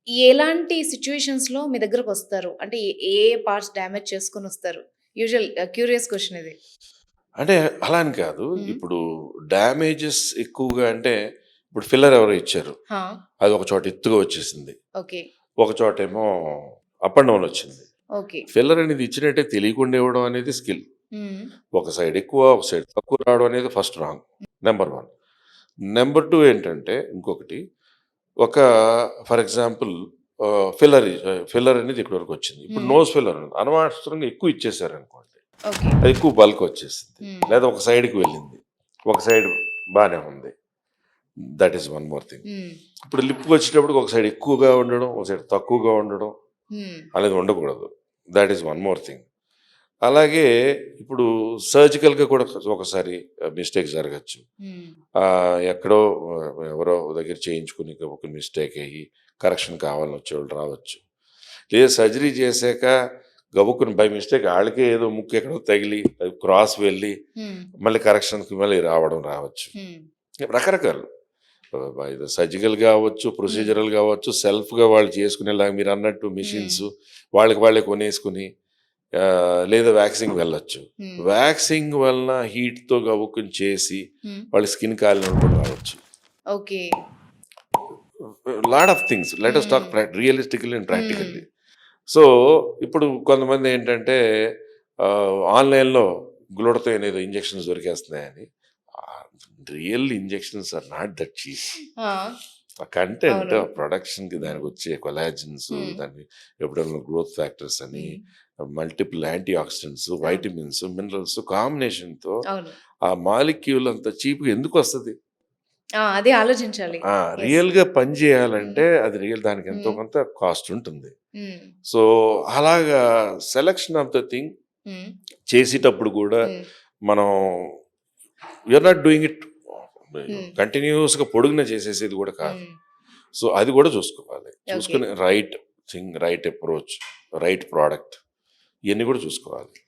ఎలాంటి సిట్యుయేషన్స్‌లో మీ దగ్గరకొస్తారు? అంటే ఏ parts damage చేసుకొనొస్తారు? Curious question ఇది. అంటే అలా అని కాదు. హ్మ్. ఇప్పుడు డ్యామేజెస్ ఎక్కువగా అంటే, ఇప్పుడు ఫిల్లర్ ఎవరో ఇచ్చారు. హా! అది ఒక చోట ఎత్తుగా వచ్చేసింది. ఓకే. ఒక చోటేమో అప్ అండ్ డౌన్ వచ్చింది. ఓకే. ఫిల్లర్ అనేది ఇచ్చినట్టే తెలియకుండా ఇవ్వడం అనేది స్కిల్. హ్మ్. ఒక సైడ్ ఎక్కువ, ఒక సైడ్ తక్కువ రావడం అనేది ఫస్ట్ రాంగ్. నంబర్ 1. నంబర్ 2 ఏంటంటే ఇంకొకటి, ఒక ఫర్ ఎగ్జాంపుల్ ఫిల్లర్ అనేది ఇక్కడి వరకు వచ్చింది. ఇప్పుడు హ్మ్. నోస్ ఫిల్లర్ అనవసరంగా ఎక్కువ ఇచ్చేసారనుకోండి. ఓకే. అది ఎక్కువ బల్క్ వచ్చేసింది. హ్మ్. లేదా ఒక సైడ్‌కి వెళ్ళింది. ఒక సైడ్ బానే ఉంది. That is one more thing. హ్మ్. ఇప్పుడు లిప్‌కొచ్చేటప్పటికి ఒక సైడ్ ఎక్కువగా ఉండడం, ఒక సైడ్ తక్కువగా ఉండడం హ్మ్. అనేది ఉండకూడదు. That is one more thing. అలాగే ఇప్పుడు సర్జికల్‌గా కూడా ఒకసారి మిస్టేక్ జరగచ్చు. హ్మ్. ఎక్కడో ఎవరో దగ్గర చేయించుకుని ఒక మిస్టేక్ అయ్యి కరెక్షన్ కావాలని వచ్చేవాళ్ళు రావచ్చు. లేదా సర్జరీ చేశాక గబుక్కున బై మిస్టేక్ ఆళ్ళకే ఏదో ముక్కు ఎక్కడో తగిలి అది క్రాస్ వెళ్ళి హ్మ్. మళ్ళీ కరెక్షన్‌కి మళ్ళీ రావచ్చు. హ్మ్. రకరకాలు. ఇది సర్జికల్ కావచ్చు, హ్మ్. ప్రొసీజరల్ కావచ్చు, సెల్ఫ్‌గా వాళ్ళు చేసుకునేలాగా మీరన్నట్టు హ్మ్. మిషన్స్ వాళ్ళకి వాళ్ళే కొనేసుకుని లేదా వ్యాక్సింగ్ వెళ్ళొచ్చు. హ్మ్. వ్యాక్సింగ్ వలన హీట్‌తో గబుక్కున చేసి హ్మ్. వాళ్ళ స్కిన్ కాలినోళ్ళు కూడా రావచ్చు. Okay. Lot of things. Let us talk hmm. Realistically and hmm. Practically. So, ఇప్పుడు కొంతమంది ఏంటంటే ఆన్‌లైన్‌లో గ్లూటథయోన్ ఏదో ఇంజెక్షన్స్ దొరికేస్తున్నాయని. Ah, real injections are not that cheap. ఆ! ఆ కంటెంట్, అవును. ఆ ప్రొడక్షన్‌కి హ్మ్. దానికొచ్చే కొలాజన్స్, హ్మ్. దాన్ని ఎప్పుడన్నా గ్రోత్ ఫ్యాక్టర్స్ అని, హ్మ్. మల్టిపుల్ యాంటీ ఆక్సిడెంట్స్, అవును. వైటమిన్స్, మినరల్స్ కాంబినేషన్‌తో అవును. ఆ మాలిక్యూల్ అంత చీప్‌గా ఎందుకొస్తది? ఆ! అదే ఆలోచించాలి. యెస్. రియల్‌గా పని హ్మ్. చేయాలంటే అది దానికి ఎంతో హ్మ్. కొంత కాస్ట్ ఉంటుంది. హ్మ్. సో, అలాగా సెలక్షన్ ఆఫ్ ద థింగ్ హ్మ్. చేసేటప్పుడు గూడా హ్మ్. మనం ఆర్ నాట్ డూయింగ్ ఇట్ హ్మ్. కంటిన్యూయస్‌గా పొడుగున చేసేసేది గూడా కాదు. హ్మ్. సో, అది గూడా చూసుకోవాలి. ఓకే. చూసుకొని right thing, right approach, right product ఇయన్నీ గూడా చూసుకోవాలి.